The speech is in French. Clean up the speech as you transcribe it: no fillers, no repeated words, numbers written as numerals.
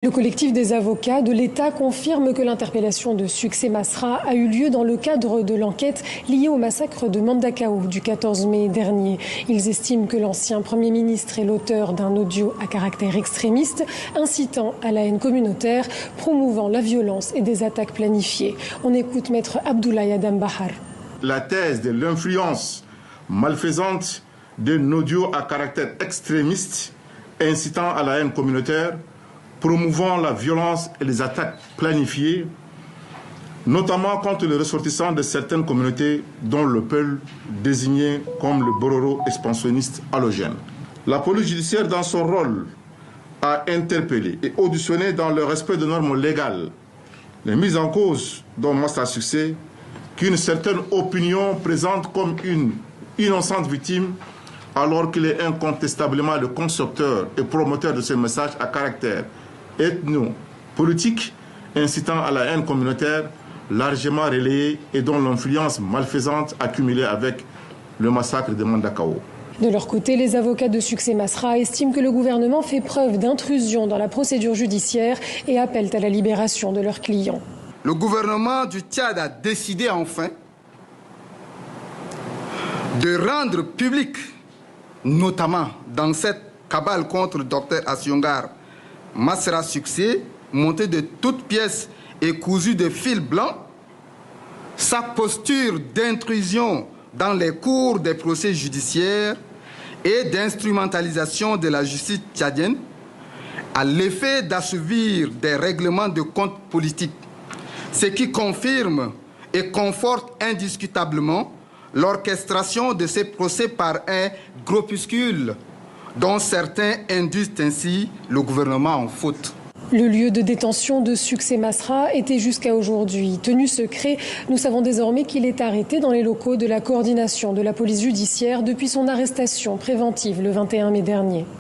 Le collectif des avocats de l'État confirme que l'interpellation de Succès Masra a eu lieu dans le cadre de l'enquête liée au massacre de Mandakao du 14 mai dernier. Ils estiment que l'ancien Premier ministre est l'auteur d'un audio à caractère extrémiste, incitant à la haine communautaire, promouvant la violence et des attaques planifiées. On écoute Maître Abdoulaye Adam Bahar. La thèse de l'influence malfaisante d'un audio à caractère extrémiste, incitant à la haine communautaire, promouvant la violence et les attaques planifiées, notamment contre les ressortissants de certaines communautés dont le Peul désigné comme le Bororo expansionniste halogène. La police judiciaire, dans son rôle, a interpellé et auditionné dans le respect de normes légales les mises en cause dont Masra Succès, qu'une certaine opinion présente comme une innocente victime, alors qu'il est incontestablement le constructeur et promoteur de ce message à caractère ethno-politique, incitant à la haine communautaire, largement relayée et dont l'influence malfaisante accumulée avec le massacre de Mandakao. De leur côté, les avocats de Succès Masra estiment que le gouvernement fait preuve d'intrusion dans la procédure judiciaire et appellent à la libération de leurs clients. Le gouvernement du Tchad a décidé enfin de rendre public, notamment dans cette cabale contre le docteur Assiongar, Masra Succès, monté de toutes pièces et cousu de fil blanc, sa posture d'intrusion dans les cours des procès judiciaires et d'instrumentalisation de la justice tchadienne à l'effet d'assouvir des règlements de compte politiques, ce qui confirme et conforte indiscutablement l'orchestration de ces procès par un groupuscule dont certains induisent ainsi le gouvernement en faute. Le lieu de détention de Succès Masra était jusqu'à aujourd'hui tenu secret. Nous savons désormais qu'il est arrêté dans les locaux de la coordination de la police judiciaire depuis son arrestation préventive le 21 mai dernier.